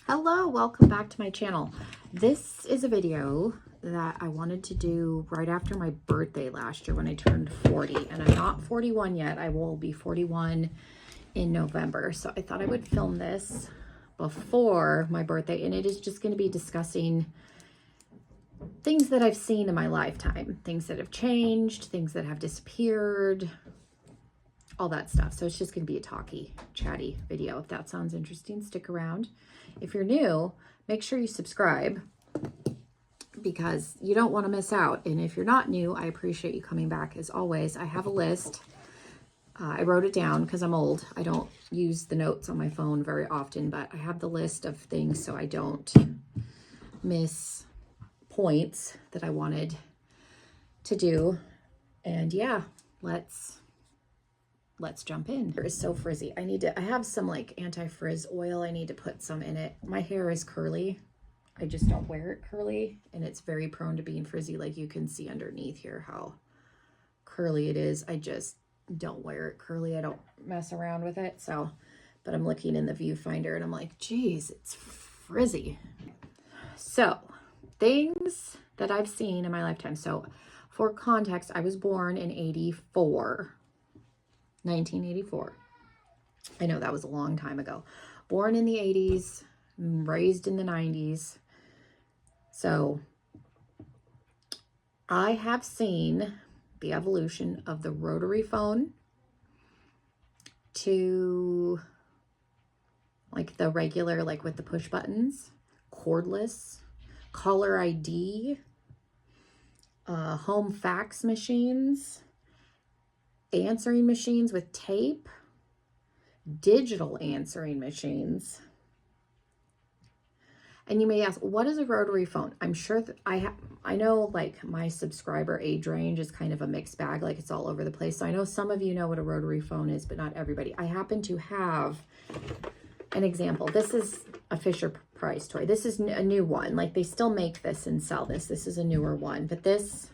Hello, welcome back to my channel. This is a video that I wanted to do right after my birthday last year when I turned 40, and I'm not 41 yet. I will be 41 in November. So I thought I would film this before my birthday, and it is just going to be discussing things that I've seen in my lifetime, things that have changed, things that have disappeared, all that stuff. So it's just going to be a chatty video. If that sounds interesting, stick around. If you're new, make sure you subscribe because you don't want to miss out. And if you're not new, I appreciate you coming back. As always, I have a list. I wrote it down because I'm old. I don't use the notes on my phone very often, but I have the list of things so I don't miss points that I wanted to do. And yeah, let's jump in. It is so frizzy. I have some like anti-frizz oil. I need to put some in it. My hair is curly. I just don't wear it curly, and it's very prone to being frizzy. Like you can see underneath here how curly it is. I just don't wear it curly. I don't mess around with it. So, but I'm looking in the viewfinder and I'm like, geez, it's frizzy. So things that I've seen in my lifetime. So for context, I was born in 1984. I know that was a long time ago. Born in the 80s, raised in the 90s. So I have seen the evolution of the rotary phone to like the regular, like with the push buttons, cordless, caller ID, home fax machines, answering machines with tape, digital answering machines. And you may ask, what is a rotary phone? I'm sure that I know like my subscriber age range is kind of a mixed bag, like it's all over the place. So I know some of you know what a rotary phone is, but not everybody. I happen to have an example. This is a Fisher-Price toy. This is a new one. Like they still make this and sell this. This is a newer one, but this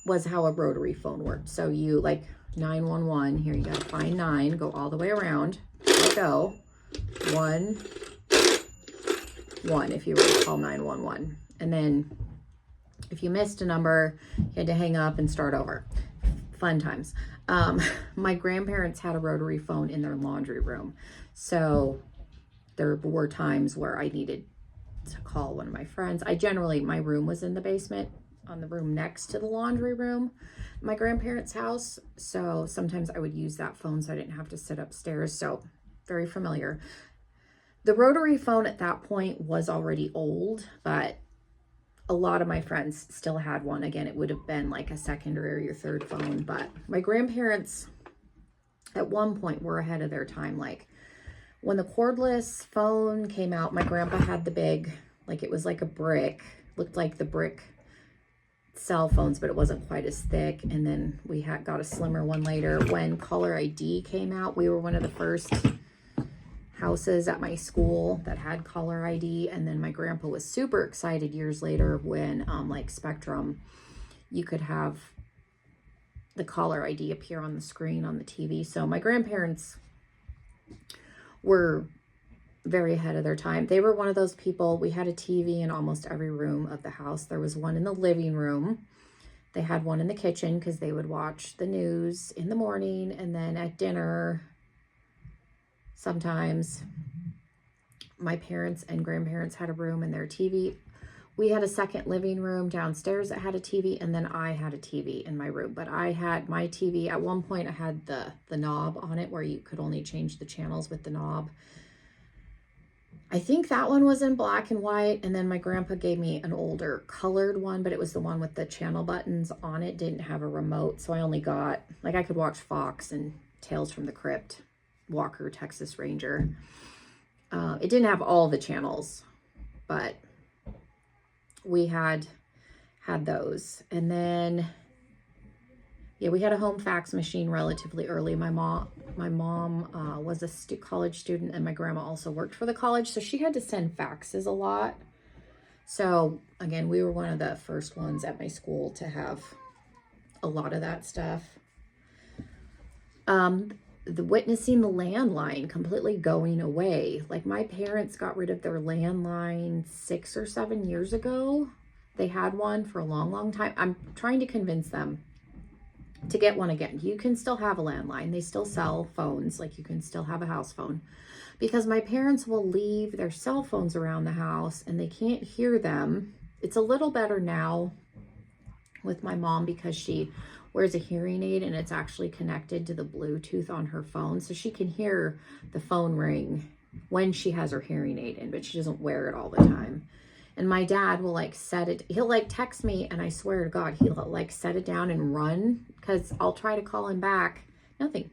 was how a rotary phone worked. So you like 911, here you gotta find 9, go all the way around, go, 1, 1 if you were to call 911. And then if you missed a number, you had to hang up and start over. Fun times. My grandparents had a rotary phone in their laundry room. So there were times where I needed to call one of my friends. My room was in the basement, on the room next to the laundry room, my grandparents' house. So sometimes I would use that phone so I didn't have to sit upstairs. So very familiar. The rotary phone at that point was already old, but a lot of my friends still had one. Again, it would have been like a secondary or third phone, but my grandparents at one point were ahead of their time. Like when the cordless phone came out, my grandpa had the big, like it was like a brick, looked like the brick cell phones, but it wasn't quite as thick. And then we got a slimmer one later. When caller ID came out, we were one of the first houses at my school that had caller ID. And then my grandpa was super excited years later when like Spectrum, you could have the caller ID appear on the screen on the TV. So my grandparents were very ahead of their time. They were one of those people. We had a TV in almost every room of the house. There was one in the living room. They had one in the kitchen because they would watch the news in the morning, and then at dinner sometimes. My parents and grandparents had a room in their TV. We had a second living room downstairs that had a TV, and then I had a TV in my room. But I had my TV, at one point I had the knob on it where you could only change the channels with the knob. I think that one was in black and white, and then my grandpa gave me an older colored one, but it was the one with the channel buttons on it, didn't have a remote, so I only got, like I could watch Fox and Tales from the Crypt, Walker, Texas Ranger. It didn't have all the channels, but we had those. And then, yeah, we had a home fax machine relatively early. My mom was a college student, and my grandma also worked for the college, so she had to send faxes a lot. So again, we were one of the first ones at my school to have a lot of that stuff. witnessing the landline completely going away. Like, my parents got rid of their landline 6 or 7 years ago. They had one for a long, long time. I'm trying to convince them to get one again. You can still have a landline. They still sell phones. Like, you can still have a house phone. Because my parents will leave their cell phones around the house and they can't hear them. It's a little better now with my mom because she wears a hearing aid and it's actually connected to the Bluetooth on her phone. So she can hear the phone ring when she has her hearing aid in, but she doesn't wear it all the time. And my dad will like set it, he'll like text me, and I swear to God, he'll like set it down and run because I'll try to call him back. Nothing.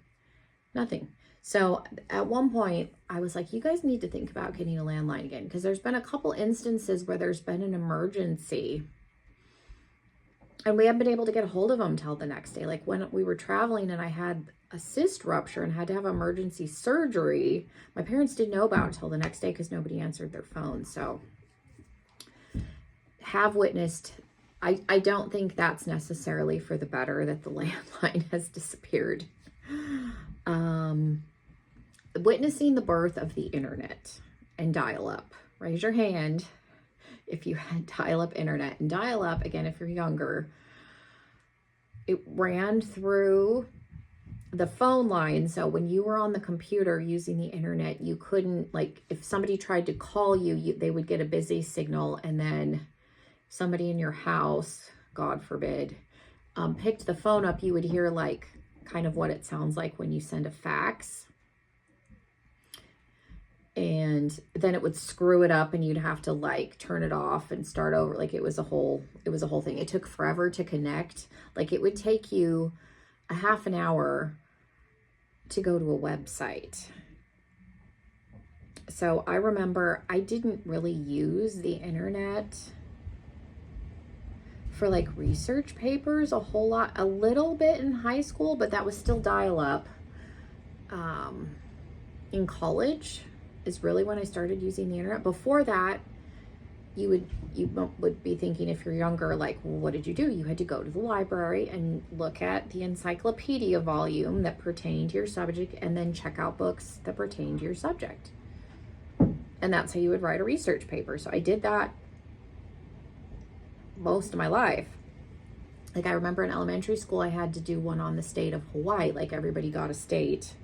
So at one point I was like, you guys need to think about getting a landline again, because there's been a couple instances where there's been an emergency and we haven't been able to get a hold of them till the next day. Like when we were traveling and I had a cyst rupture and had to have emergency surgery, my parents didn't know about it till the next day because nobody answered their phone. So have witnessed, I don't think that's necessarily for the better that the landline has disappeared. Witnessing the birth of the internet and dial-up. Raise your hand if you had dial-up internet. And dial-up, again, if you're younger, it ran through the phone line. So when you were on the computer using the internet, you couldn't, like, if somebody tried to call you, they would get a busy signal, and then somebody in your house, God forbid, picked the phone up, you would hear like kind of what it sounds like when you send a fax. And then it would screw it up and you'd have to like turn it off and start over. Like it was a whole thing. It took forever to connect. Like it would take you a half an hour to go to a website. So I remember I didn't really use the internet for like research papers a little bit in high school, but that was still dial-up. In college is really when I started using the internet. Before that, you would be thinking, if you're younger, like, well, what did you do? You had to go to the library and look at the encyclopedia volume that pertained to your subject and then check out books that pertained to your subject. And that's how you would write a research paper. So I did that most of my life. Like I remember in elementary school, I had to do one on the state of Hawaii. Like everybody got a state.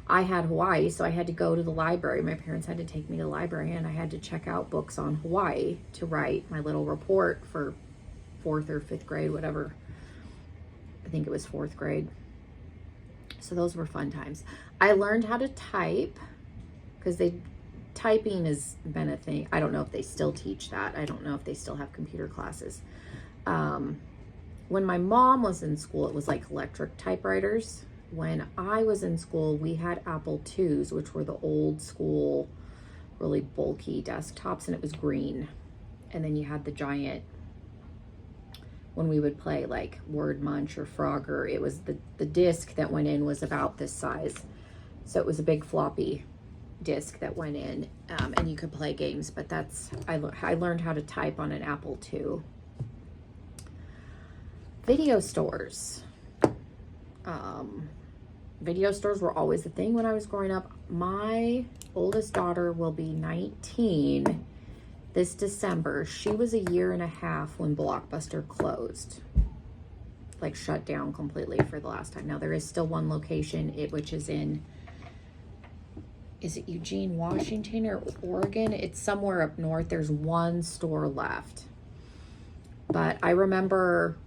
I had Hawaii, so I had to go to the library. My parents had to take me to the library and I had to check out books on Hawaii to write my little report for 4th or 5th grade, whatever. I think it was 4th grade. So those were fun times. I learned how to type because typing has been a thing. I don't know if they still teach that. I don't know if they still have computer classes. When my mom was in school, it was like electric typewriters. When I was in school, we had Apple IIs, which were the old school, really bulky desktops, and it was green. And then you had the giant, when we would play like Word Munch or Frogger, it was the disc that went in was about this size. So it was a big floppy disc that went in, and you could play games, but I learned how to type on an Apple II. Video stores. Video stores were always a thing when I was growing up. My oldest daughter will be 19 this December. She was a year and a half when Blockbuster closed, like shut down completely for the last time. Now there is still one location, which is in, is it Eugene, Washington or Oregon? It's somewhere up north. There's one store left. But I remember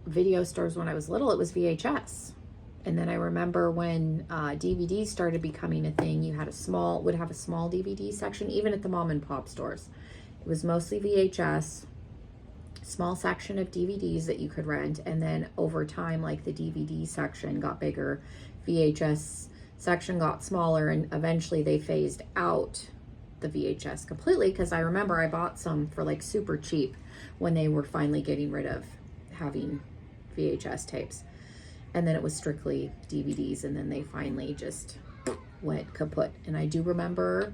video stores when I was little, it was VHS. And then I remember when DVDs started becoming a thing, you had would have a small DVD section, even at the mom and pop stores. It was mostly VHS, small section of DVDs that you could rent. And then over time, like the DVD section got bigger, VHS section got smaller, and eventually they phased out the VHS completely, because I remember I bought some for like super cheap when they were finally getting rid of having VHS tapes. And then it was strictly DVDs, and then they finally just went kaput. And I do remember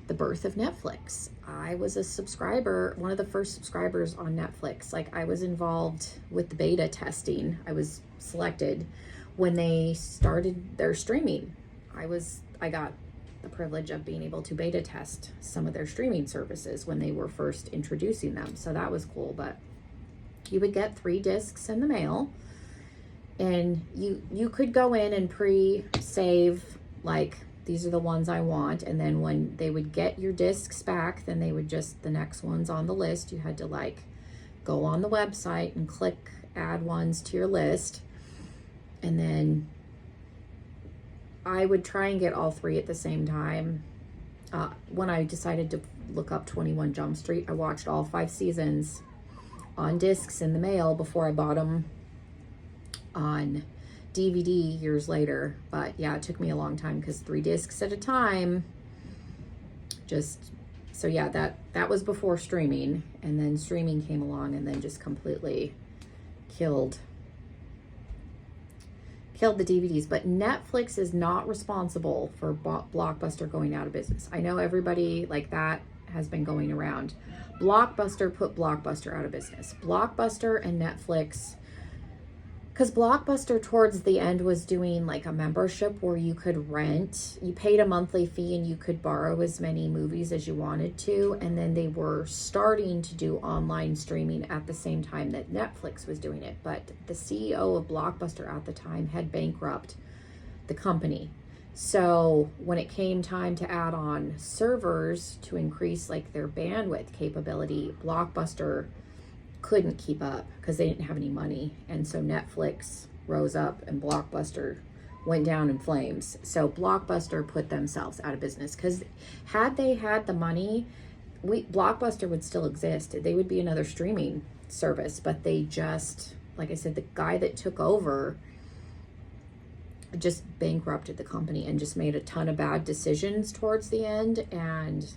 the birth of Netflix. I was a subscriber, one of the first subscribers on Netflix. Like I was involved with the beta testing. I was selected when they started their streaming. I got the privilege of being able to beta test some of their streaming services when they were first introducing them. So that was cool. But you would get 3 discs in the mail, and you could go in and pre-save, like, these are the ones I want. And then when they would get your discs back, then they would just, the next ones on the list, you had to like go on the website and click add ones to your list. And then I would try and get all 3 at the same time. When I decided to look up 21 Jump Street, I watched all 5 seasons on discs in the mail before I bought them on DVD years later. But yeah, it took me a long time because 3 discs at a time. So yeah, that was before streaming, and then streaming came along and then just completely killed the DVDs. But Netflix is not responsible for Blockbuster going out of business. I know everybody like that has been going around. Blockbuster put Blockbuster out of business. Blockbuster and Netflix, because Blockbuster towards the end was doing like a membership where you could rent, you paid a monthly fee and you could borrow as many movies as you wanted to. And then they were starting to do online streaming at the same time that Netflix was doing it. But the CEO of Blockbuster at the time had bankrupted the company. So when it came time to add on servers to increase like their bandwidth capability, Blockbuster couldn't keep up because they didn't have any money. And so Netflix rose up and Blockbuster went down in flames. So Blockbuster put themselves out of business, because had they had the money, Blockbuster would still exist. They would be another streaming service, but they just, like I said, the guy that took over just bankrupted the company and just made a ton of bad decisions towards the end. And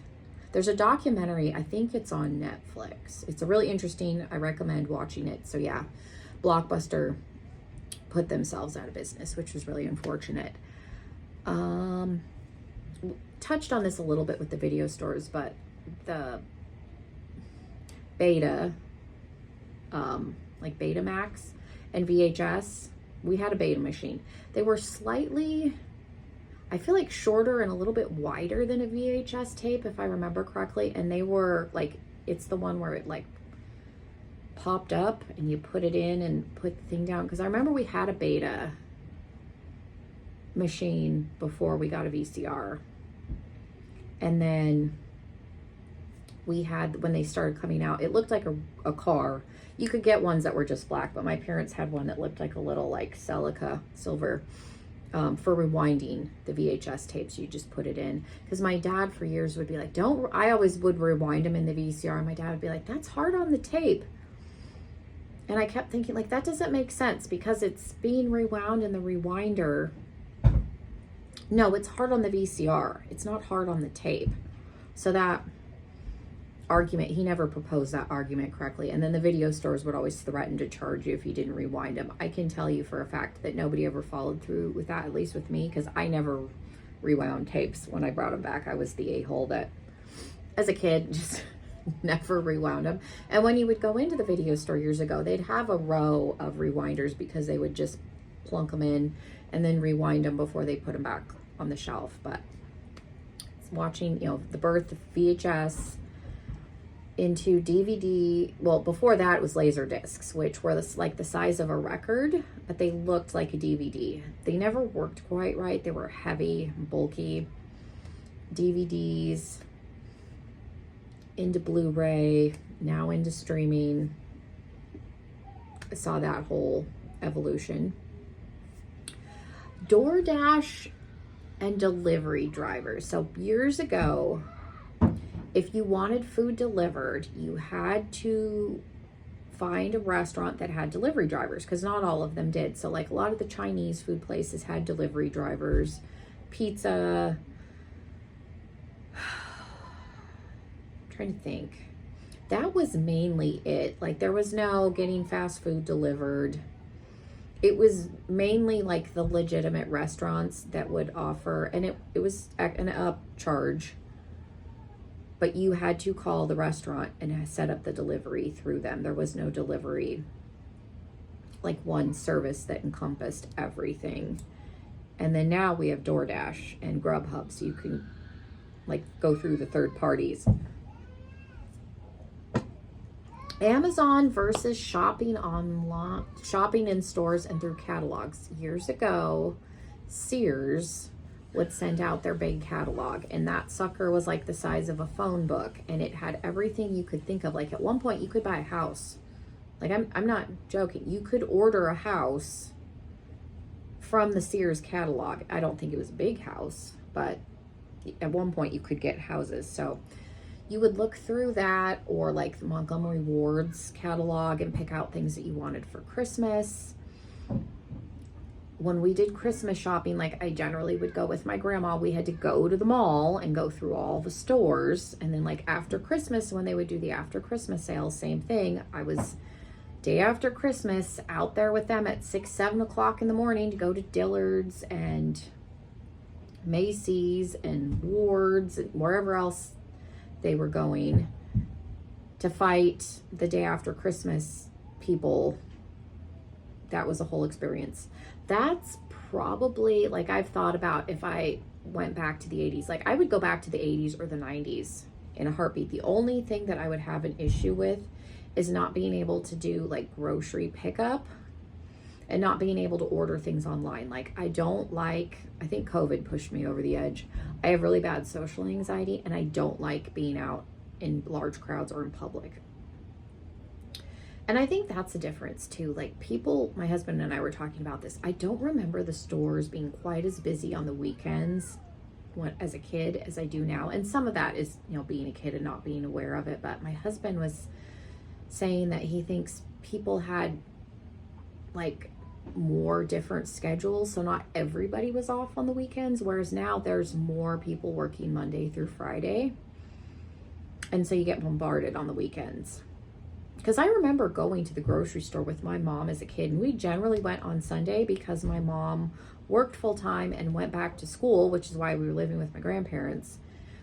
there's a documentary, I think it's on Netflix. It's a really interesting, I recommend watching it. So yeah, Blockbuster put themselves out of business, which was really unfortunate. Touched on this a little bit with the video stores, but the Beta, like Betamax and VHS, we had a Beta machine. They were slightly, I feel like, shorter and a little bit wider than a VHS tape, if I remember correctly. And they were like, it's the one where it like popped up and you put it in and put the thing down. Because I remember we had a Beta machine before we got a VCR. And then we had, when they started coming out, it looked like a car. You could get ones that were just black, but my parents had one that looked like a little like Celica silver. For rewinding the VHS tapes, you just put it in. Because my dad for years would be like, I always would rewind them in the VCR, and my dad would be like, that's hard on the tape. And I kept thinking, like, that doesn't make sense, because it's being rewound in the rewinder. No, it's hard on the VCR. It's not hard on the tape. So that argument, he never proposed that argument correctly. And then the video stores would always threaten to charge you if you didn't rewind them. I can tell you for a fact that nobody ever followed through with that, at least with me, because I never rewound tapes when I brought them back. I was the a-hole that, as a kid, just never rewound them. And when you would go into the video store years ago, they'd have a row of rewinders, because they would just plunk them in and then rewind them before they put them back on the shelf. But watching, the birth of VHS into DVD. Well, before that it was laser discs, which were like the size of a record, but they looked like a DVD. They never worked quite right. They were heavy, bulky. DVDs into Blu-ray, now into streaming. I saw that whole evolution. DoorDash and delivery drivers. So years ago, if you wanted food delivered, you had to find a restaurant that had delivery drivers, because not all of them did. So like a lot of the Chinese food places had delivery drivers. Pizza, I'm trying to think. That was mainly it. Like there was no getting fast food delivered. It was mainly like the legitimate restaurants that would offer, and it was an upcharge. But you had to call the restaurant and set up the delivery through them. There was no delivery like one service that encompassed everything. And then now we have DoorDash and Grubhub, so you can like go through the third parties. Amazon versus shopping online, shopping in stores and through catalogs. Years ago, Sears would send out their big catalog, and that sucker was like the size of a phone book, and it had everything you could think of. Like at one point you could buy a house. Like I'm not joking. You could order a house from the Sears catalog. I don't think it was a big house, but at one point you could get houses. So you would look through that, or like the Montgomery Ward's catalog, and pick out things that you wanted for Christmas. When we did Christmas shopping, like I generally would go with my grandma. We had to go to the mall and go through all the stores. And then like after Christmas, when they would do the after Christmas sales, same thing. I was day after Christmas out there with them at 6, 7 o'clock in the morning to go to Dillard's and Macy's and Ward's and wherever else they were going to fight the day after Christmas people. That was a whole experience. That's probably, like, I've thought about if I went back to the 80s, like I would go back to the 80s or the 90s in a heartbeat. The only thing that I would have an issue with is not being able to do like grocery pickup and not being able to order things online. Like I think COVID pushed me over the edge. I have really bad social anxiety, and I don't like being out in large crowds or in public. And I think that's the difference too. Like people, my husband and I were talking about this. I don't remember the stores being quite as busy on the weekends as a kid as I do now. And some of that is, you know, being a kid and not being aware of it. But my husband was saying that he thinks people had like more different schedules, so not everybody was off on the weekends, whereas now there's more people working Monday through Friday, and so you get bombarded on the weekends. Because I remember going to the grocery store with my mom as a kid, and we generally went on Sunday because my mom worked full-time and went back to school, which is why we were living with my grandparents.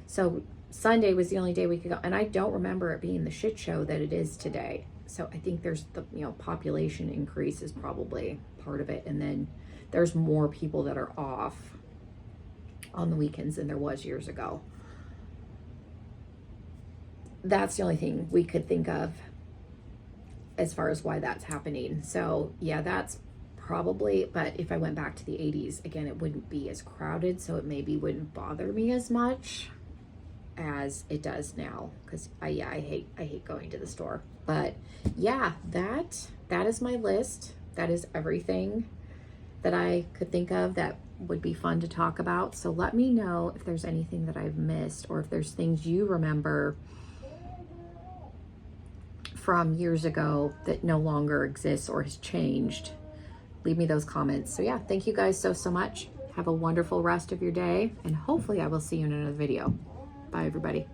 So Sunday was the only day we could go, and I don't remember it being the shit show that it is today. So I think there's the, you know, population increase is probably part of it, and then there's more people that are off on the weekends than there was years ago. That's the only thing we could think of as far as why that's happening. So yeah, that's probably, but if I went back to the 80s, again, it wouldn't be as crowded, so it maybe wouldn't bother me as much as it does now, because I hate going to the store. But yeah, that is my list. That is everything that I could think of that would be fun to talk about. So let me know if there's anything that I've missed, or if there's things you remember from years ago that no longer exists or has changed. Leave me those comments. So yeah, thank you guys so much. Have a wonderful rest of your day, and hopefully I will see you in another video. Bye everybody.